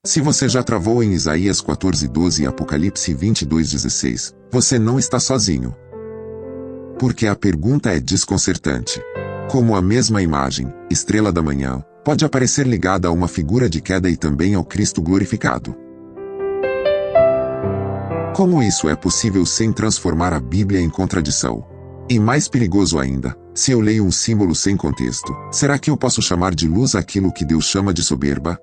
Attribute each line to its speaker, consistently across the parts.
Speaker 1: Se você já travou em Isaías 14:12 e Apocalipse 22:16, você não está sozinho. Porque a pergunta é desconcertante. Como a mesma imagem, estrela da manhã, pode aparecer ligada a uma figura de queda e também ao Cristo glorificado? Como isso é possível sem transformar a Bíblia em contradição? E mais perigoso ainda, se eu leio um símbolo sem contexto, será que eu posso chamar de luz aquilo que Deus chama de soberba?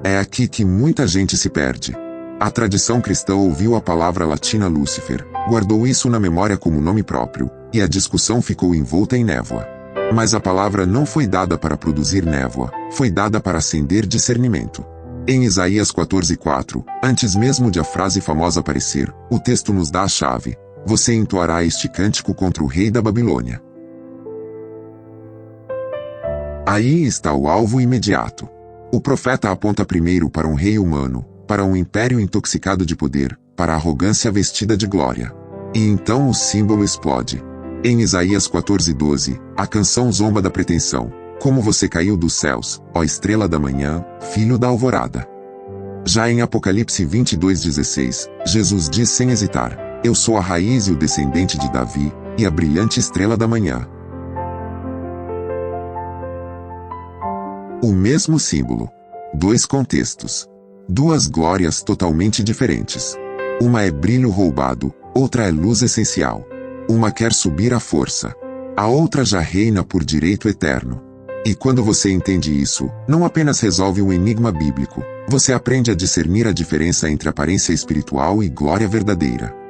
Speaker 1: É aqui que muita gente se perde. A tradição cristã ouviu a palavra latina Lúcifer, guardou isso na memória como nome próprio, e a discussão ficou envolta em névoa. Mas a palavra não foi dada para produzir névoa, foi dada para acender discernimento. Em Isaías 14:4, antes mesmo de a frase famosa aparecer, o texto nos dá a chave: você entoará este cântico contra o rei da Babilônia. Aí está o alvo imediato. O profeta aponta primeiro para um rei humano, para um império intoxicado de poder, para a arrogância vestida de glória. E então o símbolo explode. Em Isaías 14:12, a canção zomba da pretensão. Como você caiu dos céus, ó estrela da manhã, filho da alvorada. Já em Apocalipse 22:16, Jesus diz sem hesitar: eu sou a raiz e o descendente de Davi, e a brilhante estrela da manhã. O mesmo símbolo. Dois contextos. Duas glórias totalmente diferentes. Uma é brilho roubado, outra é luz essencial. Uma quer subir à força. A outra já reina por direito eterno. E quando você entende isso, não apenas resolve um enigma bíblico, você aprende a discernir a diferença entre aparência espiritual e glória verdadeira.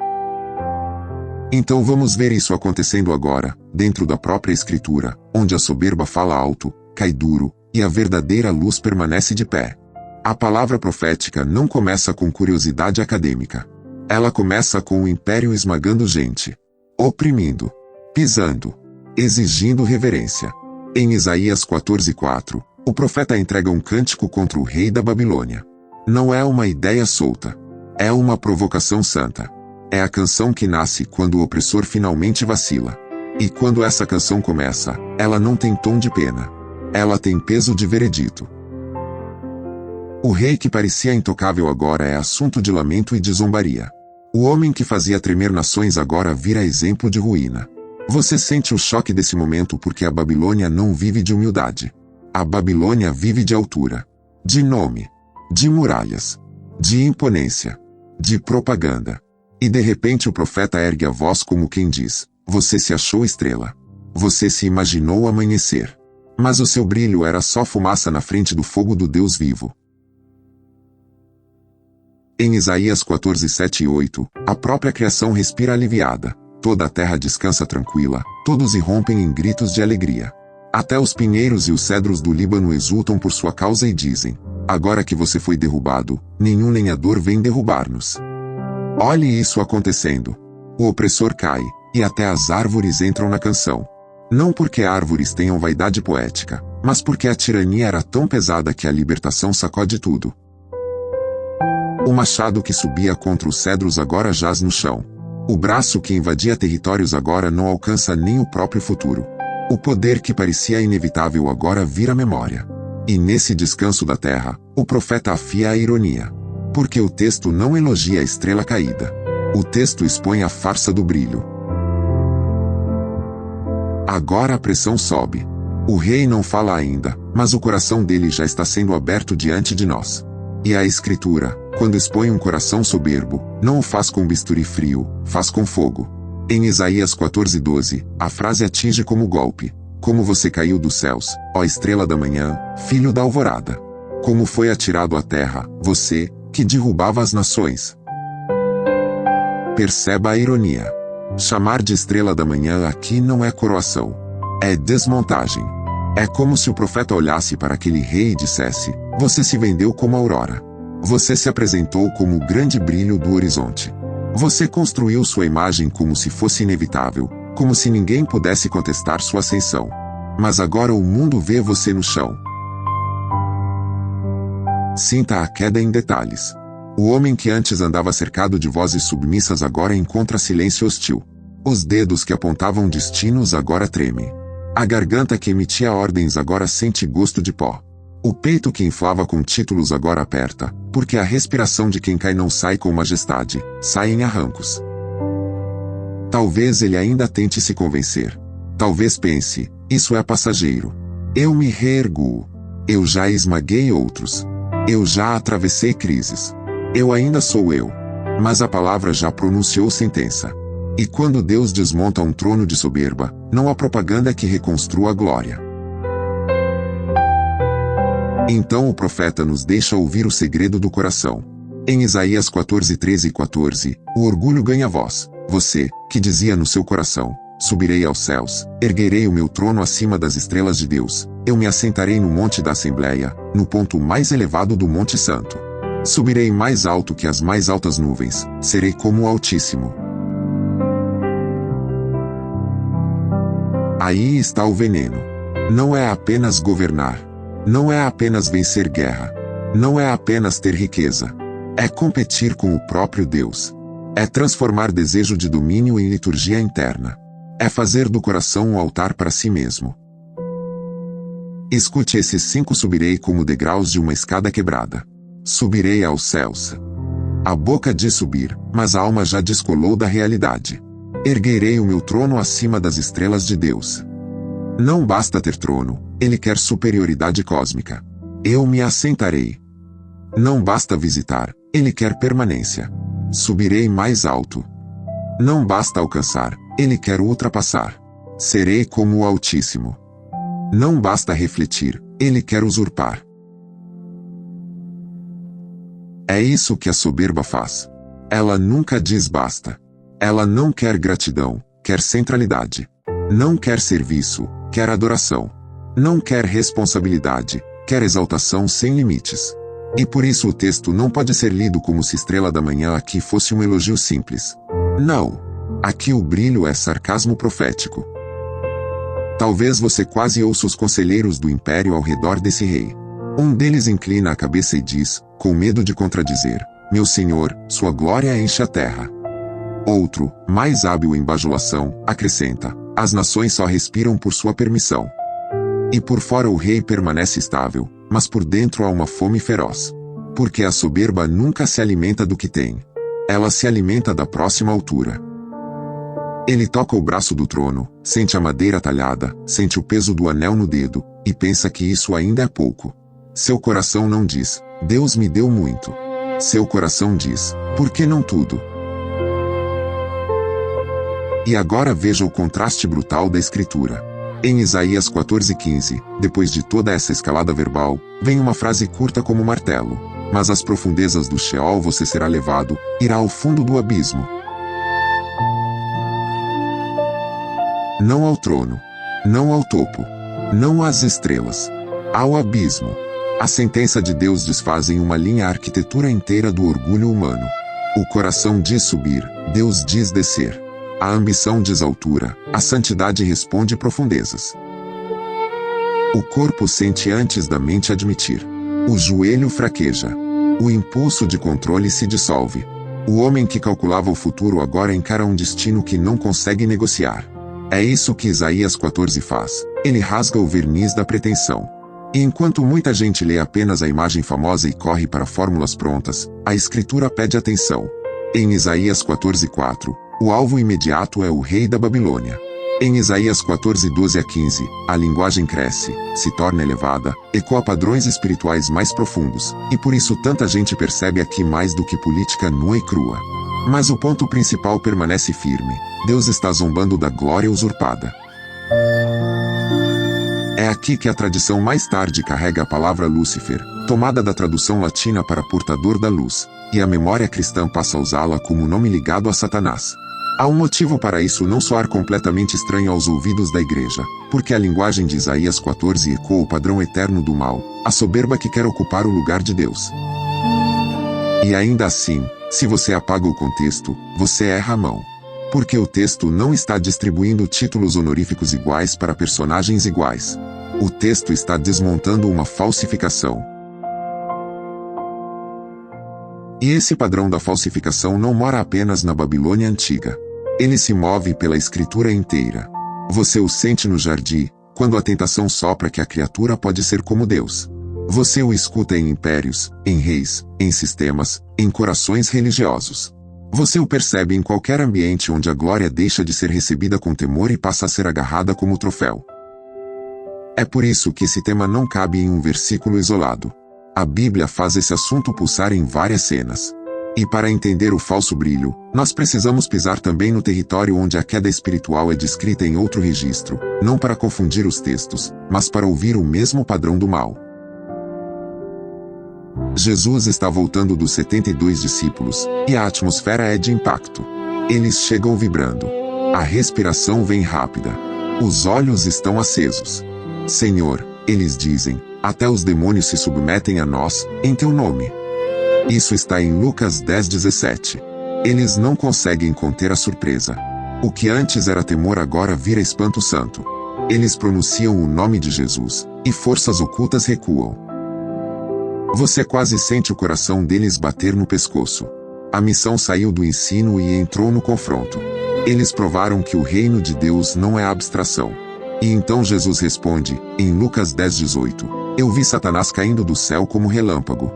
Speaker 1: Então vamos ver isso acontecendo agora, dentro da própria Escritura, onde a soberba fala alto, cai duro, e a verdadeira luz permanece de pé. A palavra profética não começa com curiosidade acadêmica. Ela começa com o império esmagando gente, oprimindo, pisando, exigindo reverência. Em Isaías 14:4, o profeta entrega um cântico contra o rei da Babilônia. Não é uma ideia solta. É uma provocação santa. É a canção que nasce quando o opressor finalmente vacila. E quando essa canção começa, ela não tem tom de pena. Ela tem peso de veredito. O rei que parecia intocável agora é assunto de lamento e de zombaria. O homem que fazia tremer nações agora vira exemplo de ruína. Você sente o choque desse momento porque a Babilônia não vive de humildade. A Babilônia vive de altura, de nome, de muralhas, de imponência, de propaganda. E de repente o profeta ergue a voz como quem diz: você se achou estrela. Você se imaginou amanhecer. Mas o seu brilho era só fumaça na frente do fogo do Deus vivo. Em Isaías 14:7 e 8, a própria criação respira aliviada. Toda a terra descansa tranquila, todos irrompem em gritos de alegria. Até os pinheiros e os cedros do Líbano exultam por sua causa e dizem: agora que você foi derrubado, nenhum lenhador vem derrubar-nos. Olhe isso acontecendo. O opressor cai, e até as árvores entram na canção. Não porque árvores tenham vaidade poética, mas porque a tirania era tão pesada que a libertação sacode tudo. O machado que subia contra os cedros agora jaz no chão. O braço que invadia territórios agora não alcança nem o próprio futuro. O poder que parecia inevitável agora vira memória. E nesse descanso da terra, o profeta afia a ironia. Porque o texto não elogia a estrela caída. O texto expõe a farsa do brilho. Agora a pressão sobe. O rei não fala ainda, mas o coração dele já está sendo aberto diante de nós. E a Escritura, quando expõe um coração soberbo, não o faz com bisturi frio, faz com fogo. Em Isaías 14:12, a frase atinge como golpe: como você caiu dos céus, ó estrela da manhã, filho da alvorada. Como foi atirado à terra, você, que derrubava as nações. Perceba a ironia. Chamar de estrela da manhã aqui não é coroação. É desmontagem. É como se o profeta olhasse para aquele rei e dissesse: você se vendeu como aurora. Você se apresentou como o grande brilho do horizonte. Você construiu sua imagem como se fosse inevitável, como se ninguém pudesse contestar sua ascensão. Mas agora o mundo vê você no chão. Sinta a queda em detalhes. O homem que antes andava cercado de vozes submissas agora encontra silêncio hostil. Os dedos que apontavam destinos agora tremem. A garganta que emitia ordens agora sente gosto de pó. O peito que inflava com títulos agora aperta, porque a respiração de quem cai não sai com majestade, sai em arrancos. Talvez ele ainda tente se convencer. Talvez pense, isso é passageiro. Eu me reerguo. Eu já esmaguei outros. Eu já atravessei crises. Eu ainda sou eu. Mas a palavra já pronunciou sentença. E quando Deus desmonta um trono de soberba, não há propaganda que reconstrua a glória. Então o profeta nos deixa ouvir o segredo do coração. Em Isaías 14:13 e 14, o orgulho ganha voz. Você, que dizia no seu coração, subirei aos céus, erguerei o meu trono acima das estrelas de Deus, eu me assentarei no monte da Assembleia, no ponto mais elevado do Monte Santo. Subirei mais alto que as mais altas nuvens, serei como o Altíssimo. Aí está o veneno. Não é apenas governar. Não é apenas vencer guerra. Não é apenas ter riqueza. É competir com o próprio Deus. É transformar desejo de domínio em liturgia interna. É fazer do coração um altar para si mesmo. Escute esses 5: subirei como degraus de uma escada quebrada. Subirei aos céus. A boca diz subir, mas a alma já descolou da realidade. Erguerei o meu trono acima das estrelas de Deus. Não basta ter trono, ele quer superioridade cósmica. Eu me assentarei. Não basta visitar, ele quer permanência. Subirei mais alto. Não basta alcançar, ele quer ultrapassar. Serei como o Altíssimo. Não basta refletir, ele quer usurpar. É isso que a soberba faz. Ela nunca diz basta. Ela não quer gratidão, quer centralidade. Não quer serviço, quer adoração. Não quer responsabilidade, quer exaltação sem limites. E por isso o texto não pode ser lido como se Estrela da Manhã aqui fosse um elogio simples. Não. Aqui o brilho é sarcasmo profético. Talvez você quase ouça os conselheiros do império ao redor desse rei. Um deles inclina a cabeça e diz, com medo de contradizer, meu senhor, sua glória enche a terra. Outro, mais hábil em bajulação, acrescenta, as nações só respiram por sua permissão. E por fora o rei permanece estável, mas por dentro há uma fome feroz. Porque a soberba nunca se alimenta do que tem. Ela se alimenta da próxima altura. Ele toca o braço do trono, sente a madeira talhada, sente o peso do anel no dedo, e pensa que isso ainda é pouco. Seu coração não diz, Deus me deu muito. Seu coração diz, por que não tudo? E agora veja o contraste brutal da Escritura. Em Isaías 14:15, depois de toda essa escalada verbal, vem uma frase curta como martelo. Mas às profundezas do Sheol você será levado, irá ao fundo do abismo. Não ao trono. Não ao topo. Não às estrelas. Ao abismo. A sentença de Deus desfaz em uma linha a arquitetura inteira do orgulho humano. O coração diz subir, Deus diz descer. A ambição diz altura, a santidade responde profundezas. O corpo sente antes da mente admitir. O joelho fraqueja. O impulso de controle se dissolve. O homem que calculava o futuro agora encara um destino que não consegue negociar. É isso que Isaías 14 faz. Ele rasga o verniz da pretensão. E enquanto muita gente lê apenas a imagem famosa e corre para fórmulas prontas, a Escritura pede atenção. Em Isaías 14:4, o alvo imediato é o rei da Babilônia. Em Isaías 14:12 a 15, a linguagem cresce, se torna elevada, ecoa padrões espirituais mais profundos, e por isso tanta gente percebe aqui mais do que política nua e crua. Mas o ponto principal permanece firme. Deus está zombando da glória usurpada. É aqui que a tradição mais tarde carrega a palavra Lúcifer, tomada da tradução latina para portador da luz, e a memória cristã passa a usá-la como nome ligado a Satanás. Há um motivo para isso não soar completamente estranho aos ouvidos da igreja, porque a linguagem de Isaías 14 ecoa o padrão eterno do mal, a soberba que quer ocupar o lugar de Deus. E ainda assim, se você apaga o contexto, você erra a mão. Porque o texto não está distribuindo títulos honoríficos iguais para personagens iguais. O texto está desmontando uma falsificação. E esse padrão da falsificação não mora apenas na Babilônia antiga. Ele se move pela Escritura inteira. Você o sente no jardim, quando a tentação sopra que a criatura pode ser como Deus. Você o escuta em impérios, em reis, em sistemas, em corações religiosos. Você o percebe em qualquer ambiente onde a glória deixa de ser recebida com temor e passa a ser agarrada como troféu. É por isso que esse tema não cabe em um versículo isolado. A Bíblia faz esse assunto pulsar em várias cenas. E para entender o falso brilho, nós precisamos pisar também no território onde a queda espiritual é descrita em outro registro, não para confundir os textos, mas para ouvir o mesmo padrão do mal. Jesus está voltando dos 72 discípulos, e a atmosfera é de impacto. Eles chegam vibrando. A respiração vem rápida. Os olhos estão acesos. Senhor, eles dizem, até os demônios se submetem a nós, em teu nome. Isso está em Lucas 10:17. Eles não conseguem conter a surpresa. O que antes era temor agora vira espanto santo. Eles pronunciam o nome de Jesus, e forças ocultas recuam. Você quase sente o coração deles bater no pescoço. A missão saiu do ensino e entrou no confronto. Eles provaram que o reino de Deus não é abstração. E então Jesus responde, em Lucas 10:18, eu vi Satanás caindo do céu como relâmpago.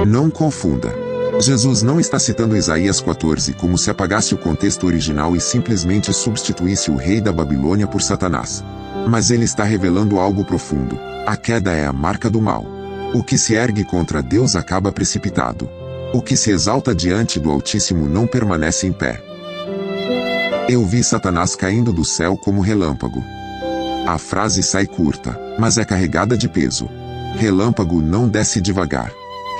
Speaker 1: Não confunda. Jesus não está citando Isaías 14 como se apagasse o contexto original e simplesmente substituísse o rei da Babilônia por Satanás. Mas ele está revelando algo profundo. A queda é a marca do mal. O que se ergue contra Deus acaba precipitado. O que se exalta diante do Altíssimo não permanece em pé. Eu vi Satanás caindo do céu como relâmpago. A frase sai curta, mas é carregada de peso. Relâmpago não desce devagar.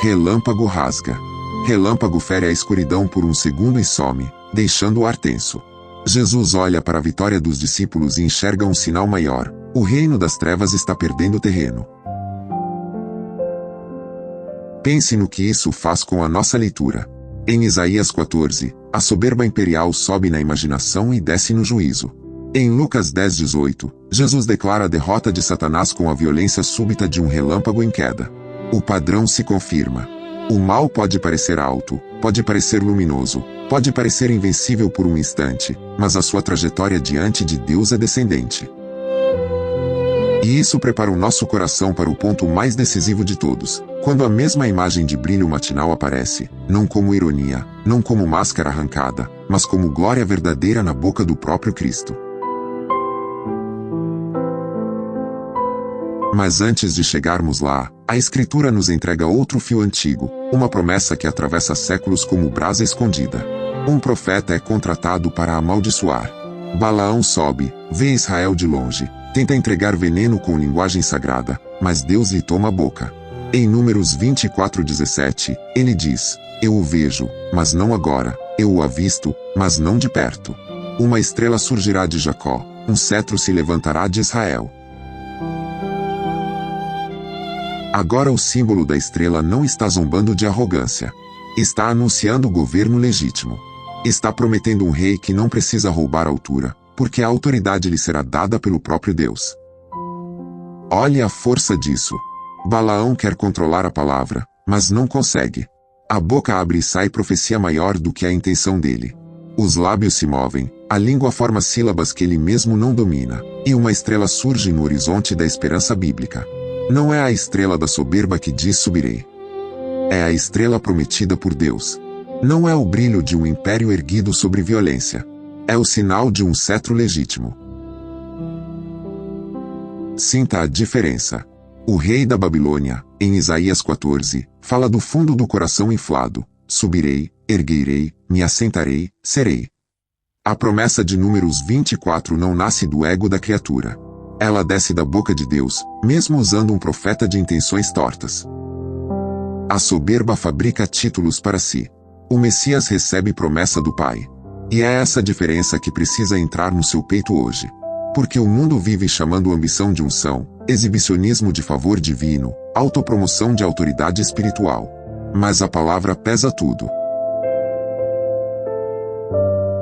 Speaker 1: Relâmpago rasga. Relâmpago fere a escuridão por um segundo e some, deixando o ar tenso. Jesus olha para a vitória dos discípulos e enxerga um sinal maior. O reino das trevas está perdendo terreno. Pense no que isso faz com a nossa leitura. Em Isaías 14, a soberba imperial sobe na imaginação e desce no juízo. Em Lucas 10:18, Jesus declara a derrota de Satanás com a violência súbita de um relâmpago em queda. O padrão se confirma. O mal pode parecer alto, pode parecer luminoso, pode parecer invencível por um instante, mas a sua trajetória diante de Deus é descendente. E isso prepara o nosso coração para o ponto mais decisivo de todos, quando a mesma imagem de brilho matinal aparece, não como ironia, não como máscara arrancada, mas como glória verdadeira na boca do próprio Cristo. Mas antes de chegarmos lá, a Escritura nos entrega outro fio antigo, uma promessa que atravessa séculos como brasa escondida. Um profeta é contratado para amaldiçoar. Balaão sobe, vê Israel de longe, tenta entregar veneno com linguagem sagrada, mas Deus lhe toma a boca. Em Números 24:17, ele diz, eu o vejo, mas não agora, eu o avisto, mas não de perto. Uma estrela surgirá de Jacó, um cetro se levantará de Israel. Agora o símbolo da estrela não está zombando de arrogância. Está anunciando o governo legítimo. Está prometendo um rei que não precisa roubar a altura, porque a autoridade lhe será dada pelo próprio Deus. Olhe a força disso. Balaão quer controlar a palavra, mas não consegue. A boca abre e sai profecia maior do que a intenção dele. Os lábios se movem, a língua forma sílabas que ele mesmo não domina, e uma estrela surge no horizonte da esperança bíblica. Não é a estrela da soberba que diz subirei. É a estrela prometida por Deus. Não é o brilho de um império erguido sobre violência. É o sinal de um cetro legítimo. Sinta a diferença. O rei da Babilônia, em Isaías 14, fala do fundo do coração inflado. Subirei, erguerei, me assentarei, serei. A promessa de Números 24 não nasce do ego da criatura. Ela desce da boca de Deus, mesmo usando um profeta de intenções tortas. A soberba fabrica títulos para si. O Messias recebe promessa do Pai. E é essa diferença que precisa entrar no seu peito hoje. Porque o mundo vive chamando ambição de unção, exibicionismo de favor divino, autopromoção de autoridade espiritual. Mas a palavra pesa tudo.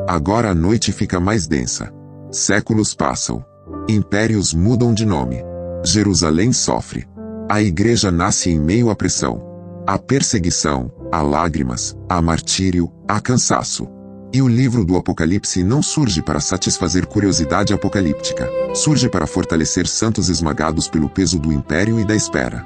Speaker 1: Agora a noite fica mais densa. Séculos passam. Impérios mudam de nome. Jerusalém sofre. A igreja nasce em meio à pressão. Há perseguição, há lágrimas, há martírio, há cansaço. E o livro do Apocalipse não surge para satisfazer curiosidade apocalíptica. Surge para fortalecer santos esmagados pelo peso do império e da espera.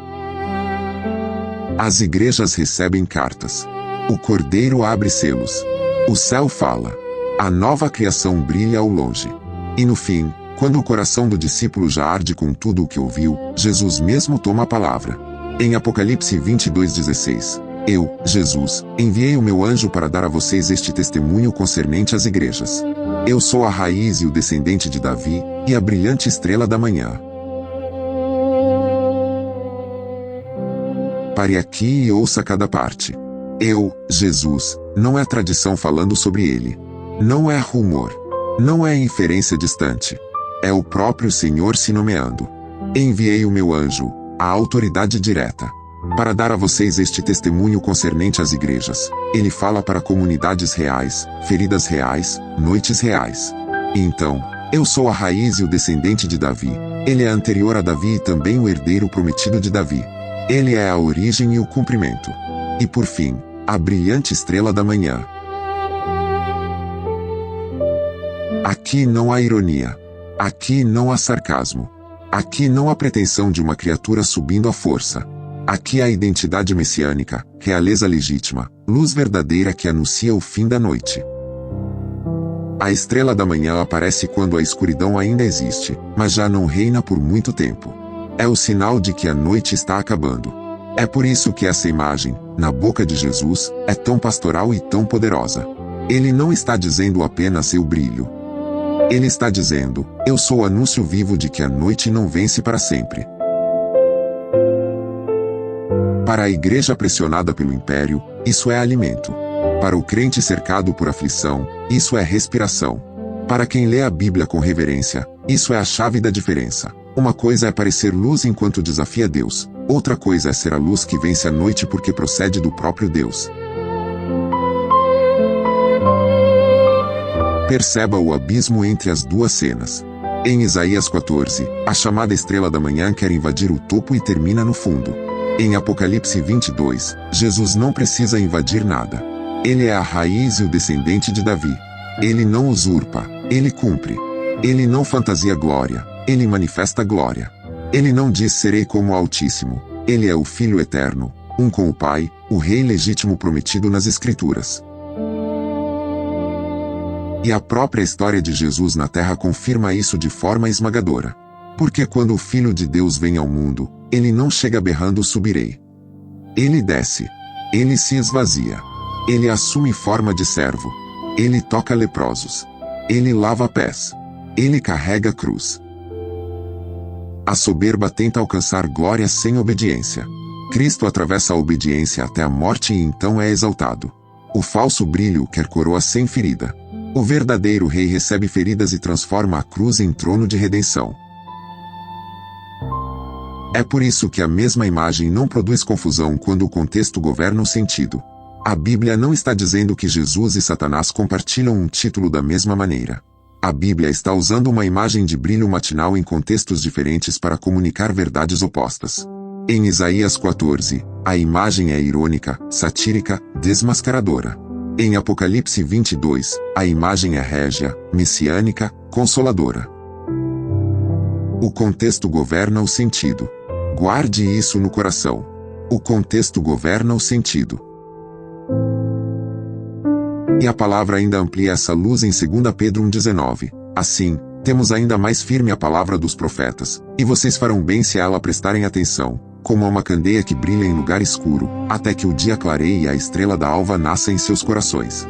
Speaker 1: As igrejas recebem cartas. O Cordeiro abre selos. O céu fala. A nova criação brilha ao longe. E no fim, quando o coração do discípulo já arde com tudo o que ouviu, Jesus mesmo toma a palavra. Em Apocalipse 22:16. Eu, Jesus, enviei o meu anjo para dar a vocês este testemunho concernente às igrejas. Eu sou a raiz e o descendente de Davi, e a brilhante estrela da manhã. Pare aqui e ouça cada parte. Eu, Jesus, não é tradição falando sobre ele. Não é rumor. Não é inferência distante. É o próprio Senhor se nomeando. Enviei o meu anjo, a autoridade direta, para dar a vocês este testemunho concernente às igrejas. Ele fala para comunidades reais, feridas reais, noites reais. Então, eu sou a raiz e o descendente de Davi. Ele é anterior a Davi e também o herdeiro prometido de Davi. Ele é a origem e o cumprimento. E por fim, a brilhante estrela da manhã. Aqui não há ironia. Aqui não há sarcasmo. Aqui não há pretensão de uma criatura subindo à força. Aqui há a identidade messiânica, realeza legítima, luz verdadeira que anuncia o fim da noite. A estrela da manhã aparece quando a escuridão ainda existe, mas já não reina por muito tempo. É o sinal de que a noite está acabando. É por isso que essa imagem, na boca de Jesus, é tão pastoral e tão poderosa. Ele não está dizendo apenas seu brilho. Ele está dizendo, eu sou o anúncio vivo de que a noite não vence para sempre. Para a igreja pressionada pelo império, isso é alimento. Para o crente cercado por aflição, isso é respiração. Para quem lê a Bíblia com reverência, isso é a chave da diferença. Uma coisa é parecer luz enquanto desafia Deus, outra coisa é ser a luz que vence a noite porque procede do próprio Deus. Perceba o abismo entre as duas cenas. Em Isaías 14, a chamada estrela da manhã quer invadir o topo e termina no fundo. Em Apocalipse 22, Jesus não precisa invadir nada. Ele é a raiz e o descendente de Davi. Ele não usurpa, ele cumpre. Ele não fantasia glória, ele manifesta glória. Ele não diz serei como o Altíssimo. Ele é o Filho eterno, um com o Pai, o Rei legítimo prometido nas Escrituras. E a própria história de Jesus na Terra confirma isso de forma esmagadora. Porque quando o Filho de Deus vem ao mundo, ele não chega berrando subirei. Ele desce. Ele se esvazia. Ele assume forma de servo. Ele toca leprosos. Ele lava pés. Ele carrega cruz. A soberba tenta alcançar glória sem obediência. Cristo atravessa a obediência até a morte e então é exaltado. O falso brilho quer coroa sem ferida. O verdadeiro rei recebe feridas e transforma a cruz em trono de redenção. É por isso que a mesma imagem não produz confusão quando o contexto governa o sentido. A Bíblia não está dizendo que Jesus e Satanás compartilham um título da mesma maneira. A Bíblia está usando uma imagem de brilho matinal em contextos diferentes para comunicar verdades opostas. Em Isaías 14, a imagem é irônica, satírica, desmascaradora. Em Apocalipse 22, a imagem é régia, messiânica, consoladora. O contexto governa o sentido. Guarde isso no coração. O contexto governa o sentido. E a palavra ainda amplia essa luz em 2 Pedro 1,19. Assim, temos ainda mais firme a palavra dos profetas, e vocês farão bem se a ela prestarem atenção, como a uma candeia que brilha em lugar escuro, até que o dia clareie e a estrela da alva nasça em seus corações.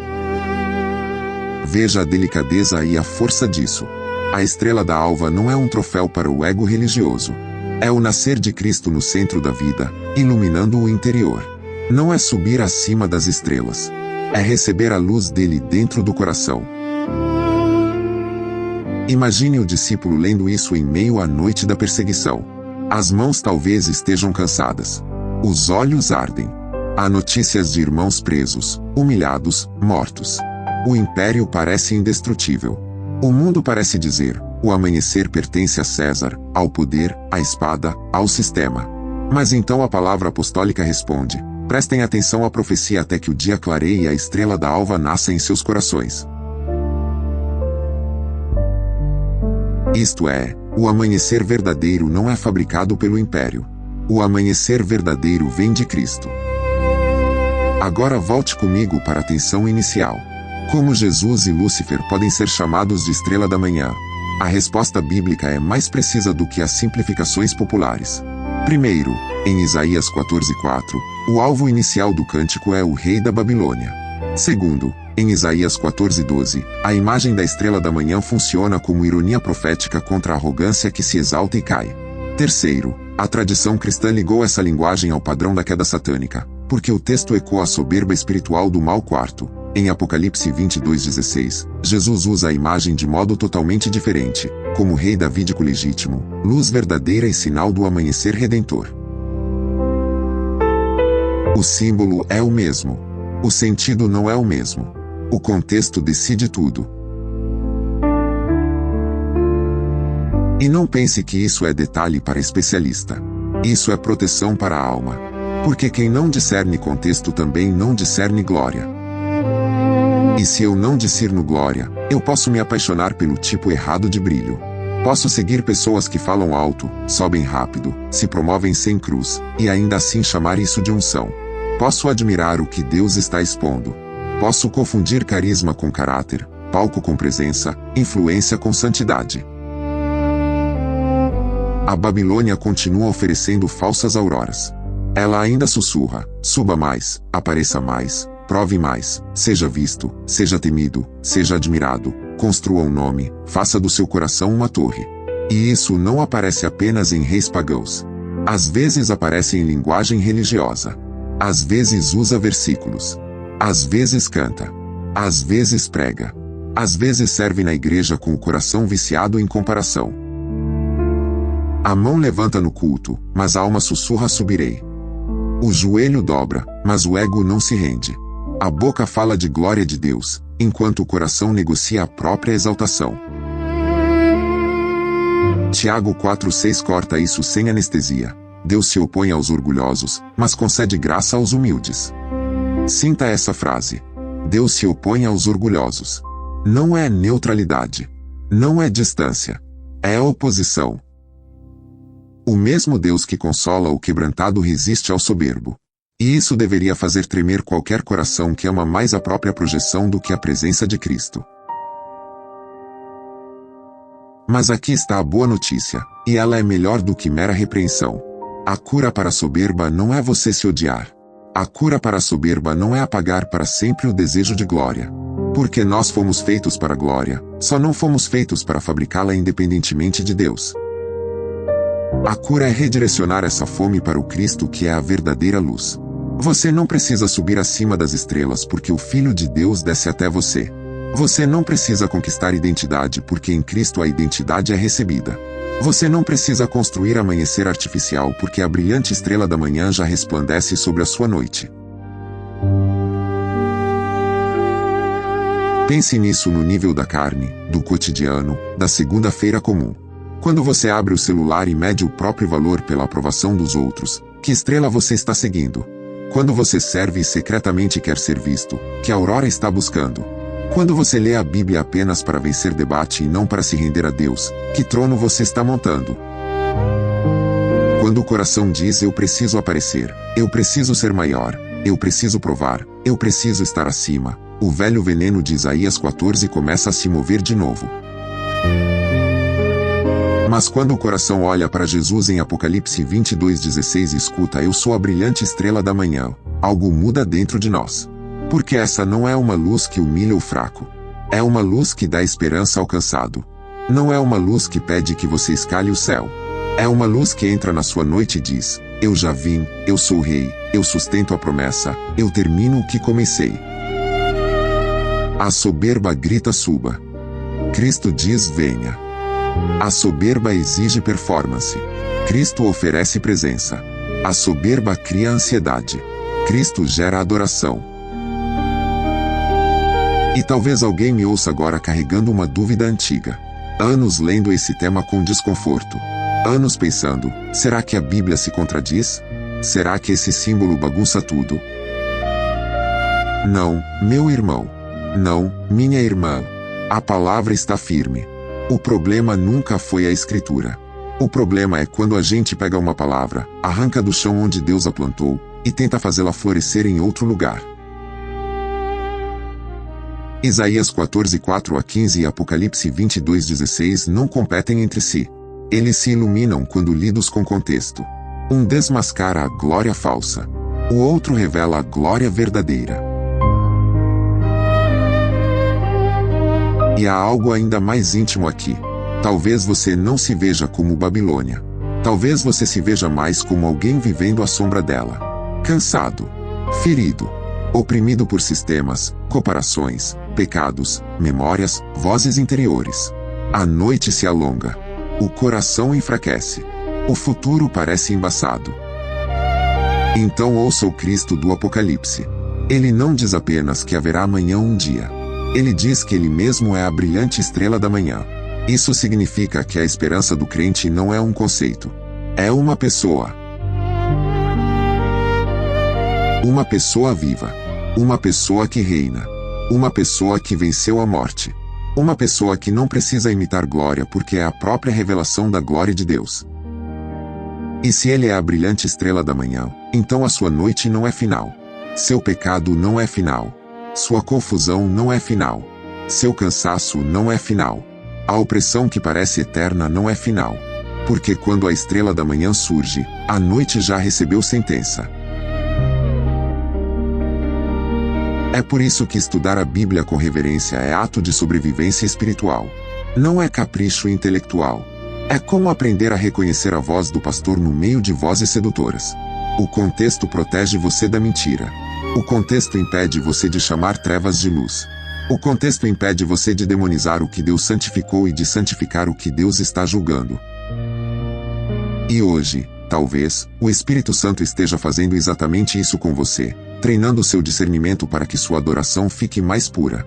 Speaker 1: Veja a delicadeza e a força disso. A estrela da alva não é um troféu para o ego religioso. É o nascer de Cristo no centro da vida, iluminando o interior. Não é subir acima das estrelas. É receber a luz dele dentro do coração. Imagine o discípulo lendo isso em meio à noite da perseguição. As mãos talvez estejam cansadas. Os olhos ardem. Há notícias de irmãos presos, humilhados, mortos. O império parece indestrutível. O mundo parece dizer, o amanhecer pertence a César, ao poder, à espada, ao sistema. Mas então a palavra apostólica responde, Prestem atenção à profecia até que o dia clareie e a estrela da alva nasça em seus corações. Isto é, o amanhecer verdadeiro não é fabricado pelo império. O amanhecer verdadeiro vem de Cristo. Agora volte comigo para a tensão inicial. Como Jesus e Lúcifer podem ser chamados de estrela da manhã? A resposta bíblica é mais precisa do que as simplificações populares. Primeiro, em Isaías 14:4, o alvo inicial do cântico é o rei da Babilônia. Segundo, em Isaías 14:12, a imagem da estrela da manhã funciona como ironia profética contra a arrogância que se exalta e cai. Terceiro, a tradição cristã ligou essa linguagem ao padrão da queda satânica, porque o texto ecoa a soberba espiritual do mal quarto. Em Apocalipse 22:16, Jesus usa a imagem de modo totalmente diferente, como rei davídico legítimo, luz verdadeira e sinal do amanhecer redentor. O símbolo é o mesmo. O sentido não é o mesmo. O contexto decide tudo. E não pense que isso é detalhe para especialista. Isso é proteção para a alma. Porque quem não discerne contexto também não discerne glória. E se eu não discerno glória, eu posso me apaixonar pelo tipo errado de brilho. Posso seguir pessoas que falam alto, sobem rápido, se promovem sem cruz, e ainda assim chamar isso de unção. Posso admirar o que Deus está expondo. Posso confundir carisma com caráter, palco com presença, influência com santidade. A Babilônia continua oferecendo falsas auroras. Ela ainda sussurra: suba mais, apareça mais, prove mais, seja visto, seja temido, seja admirado, construa um nome, faça do seu coração uma torre. E isso não aparece apenas em reis pagãos. Às vezes aparece em linguagem religiosa. Às vezes usa versículos. Às vezes canta. Às vezes prega. Às vezes serve na igreja com o coração viciado em comparação. A mão levanta no culto, mas a alma sussurra: subirei. O joelho dobra, mas o ego não se rende. A boca fala de glória de Deus, enquanto o coração negocia a própria exaltação. Tiago 4:6 corta isso sem anestesia. Deus se opõe aos orgulhosos, mas concede graça aos humildes. Sinta essa frase. Deus se opõe aos orgulhosos. Não é neutralidade. Não é distância. É oposição. O mesmo Deus que consola o quebrantado resiste ao soberbo. E isso deveria fazer tremer qualquer coração que ama mais a própria projeção do que a presença de Cristo. Mas aqui está a boa notícia, e ela é melhor do que mera repreensão. A cura para a soberba não é você se odiar. A cura para a soberba não é apagar para sempre o desejo de glória. Porque nós fomos feitos para a glória, só não fomos feitos para fabricá-la independentemente de Deus. A cura é redirecionar essa fome para o Cristo que é a verdadeira luz. Você não precisa subir acima das estrelas porque o Filho de Deus desce até você. Você não precisa conquistar identidade porque em Cristo a identidade é recebida. Você não precisa construir amanhecer artificial porque a brilhante estrela da manhã já resplandece sobre a sua noite. Pense nisso no nível da carne, do cotidiano, da segunda-feira comum. Quando você abre o celular e mede o próprio valor pela aprovação dos outros, que estrela você está seguindo? Quando você serve e secretamente quer ser visto, que aurora está buscando? Quando você lê a Bíblia apenas para vencer debate e não para se render a Deus, que trono você está montando? Quando o coração diz: eu preciso aparecer, eu preciso ser maior, eu preciso provar, eu preciso estar acima, o velho veneno de Isaías 14 começa a se mover de novo. Mas quando o coração olha para Jesus em Apocalipse 22:16 e escuta: eu sou a brilhante estrela da manhã, algo muda dentro de nós. Porque essa não é uma luz que humilha o fraco. É uma luz que dá esperança ao cansado. Não é uma luz que pede que você escale o céu. É uma luz que entra na sua noite e diz: eu já vim, eu sou o rei, eu sustento a promessa, eu termino o que comecei. A soberba grita: suba. Cristo diz: venha. A soberba exige performance. Cristo oferece presença. A soberba cria ansiedade. Cristo gera adoração. E talvez alguém me ouça agora carregando uma dúvida antiga. Anos lendo esse tema com desconforto. Anos pensando: será que a Bíblia se contradiz? Será que esse símbolo bagunça tudo? Não, meu irmão. Não, minha irmã. A palavra está firme. O problema nunca foi a escritura. O problema é quando a gente pega uma palavra, arranca do chão onde Deus a plantou, e tenta fazê-la florescer em outro lugar. Isaías 14:4-15 e Apocalipse 22:16 não competem entre si. Eles se iluminam quando lidos com contexto. Um desmascara a glória falsa. O outro revela a glória verdadeira. E há algo ainda mais íntimo aqui. Talvez você não se veja como Babilônia. Talvez você se veja mais como alguém vivendo à sombra dela. Cansado, ferido, oprimido por sistemas, comparações, pecados, memórias, vozes interiores. A noite se alonga. O coração enfraquece. O futuro parece embaçado. Então ouça o Cristo do Apocalipse. Ele não diz apenas que haverá amanhã um dia. Ele diz que ele mesmo é a brilhante estrela da manhã. Isso significa que a esperança do crente não é um conceito. É uma pessoa. Uma pessoa viva. Uma pessoa que reina. Uma pessoa que venceu a morte. Uma pessoa que não precisa imitar glória porque é a própria revelação da glória de Deus. E se ele é a brilhante estrela da manhã, então a sua noite não é final. Seu pecado não é final. Sua confusão não é final. Seu cansaço não é final. A opressão que parece eterna não é final. Porque quando a estrela da manhã surge, a noite já recebeu sentença. É por isso que estudar a Bíblia com reverência é ato de sobrevivência espiritual. Não é capricho intelectual. É como aprender a reconhecer a voz do pastor no meio de vozes sedutoras. O contexto protege você da mentira. O contexto impede você de chamar trevas de luz. O contexto impede você de demonizar o que Deus santificou e de santificar o que Deus está julgando. E hoje, talvez, o Espírito Santo esteja fazendo exatamente isso com você, treinando seu discernimento para que sua adoração fique mais pura.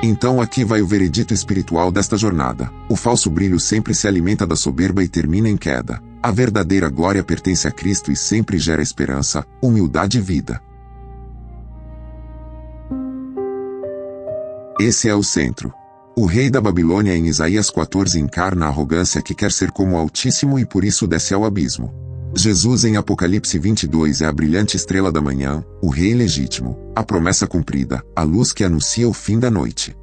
Speaker 1: Então aqui vai o veredito espiritual desta jornada. O falso brilho sempre se alimenta da soberba e termina em queda. A verdadeira glória pertence a Cristo e sempre gera esperança, humildade e vida. Esse é o centro. O rei da Babilônia em Isaías 14 encarna a arrogância que quer ser como o Altíssimo e por isso desce ao abismo. Jesus em Apocalipse 22 é a brilhante estrela da manhã, o rei legítimo, a promessa cumprida, a luz que anuncia o fim da noite.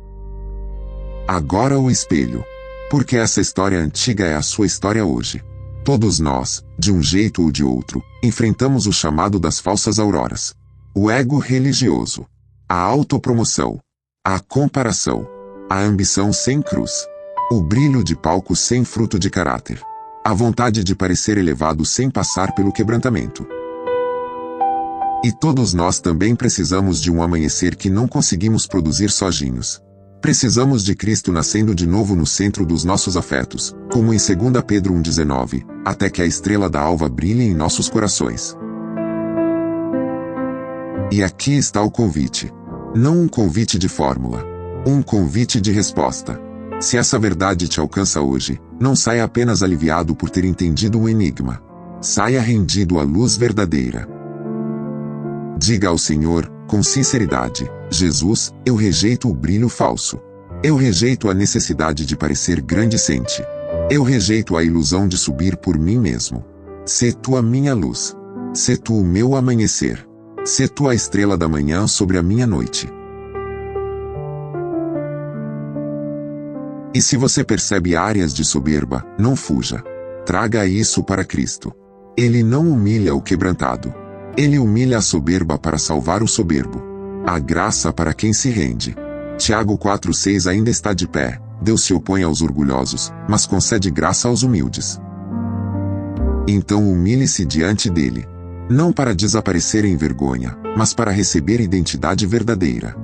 Speaker 1: Agora o espelho. Porque essa história antiga é a sua história hoje. Todos nós, de um jeito ou de outro, enfrentamos o chamado das falsas auroras. O ego religioso. A autopromoção. A comparação. A ambição sem cruz. O brilho de palco sem fruto de caráter. A vontade de parecer elevado sem passar pelo quebrantamento. E todos nós também precisamos de um amanhecer que não conseguimos produzir sozinhos. Precisamos de Cristo nascendo de novo no centro dos nossos afetos, como em 2 Pedro 1,19, até que a estrela da alva brilhe em nossos corações. E aqui está o convite. Não um convite de fórmula. Um convite de resposta. Se essa verdade te alcança hoje, não saia apenas aliviado por ter entendido o enigma. Saia rendido à luz verdadeira. Diga ao Senhor, com sinceridade: Jesus, eu rejeito o brilho falso. Eu rejeito a necessidade de parecer grandicente. Eu rejeito a ilusão de subir por mim mesmo. Sê tu a minha luz. Sê tu o meu amanhecer. Sê tu a estrela da manhã sobre a minha noite. E se você percebe áreas de soberba, não fuja. Traga isso para Cristo. Ele não humilha o quebrantado. Ele humilha a soberba para salvar o soberbo. A graça para quem se rende. Tiago 4,6 ainda está de pé. Deus se opõe aos orgulhosos, mas concede graça aos humildes. Então humilhe-se diante dele. Não para desaparecer em vergonha, mas para receber identidade verdadeira.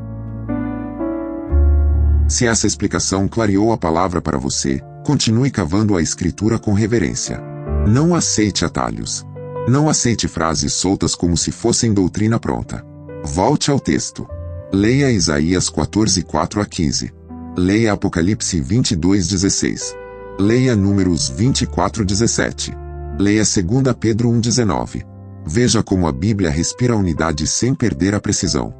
Speaker 1: Se essa explicação clareou a palavra para você, continue cavando a Escritura com reverência. Não aceite atalhos. Não aceite frases soltas como se fossem doutrina pronta. Volte ao texto. Leia Isaías 14, 4-15. Leia Apocalipse 22, 16. Leia Números 24, 17. Leia 2 Pedro 1,19. Veja como a Bíblia respira a unidade sem perder a precisão.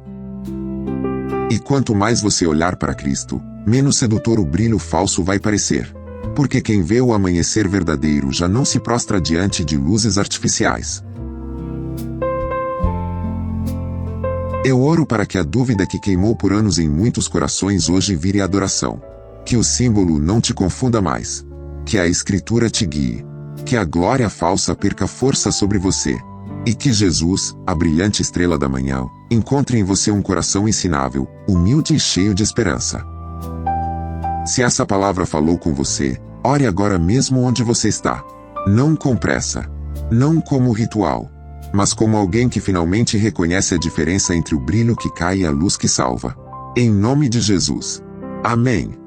Speaker 1: E quanto mais você olhar para Cristo, menos sedutor o brilho falso vai parecer. Porque quem vê o amanhecer verdadeiro já não se prostra diante de luzes artificiais. Eu oro para que a dúvida que queimou por anos em muitos corações hoje vire adoração. Que o símbolo não te confunda mais. Que a Escritura te guie. Que a glória falsa perca força sobre você. E que Jesus, a brilhante estrela da manhã, encontre em você um coração ensinável, humilde e cheio de esperança. Se essa palavra falou com você, ore agora mesmo onde você está. Não com pressa. Não como ritual. Mas como alguém que finalmente reconhece a diferença entre o brilho que cai e a luz que salva. Em nome de Jesus. Amém.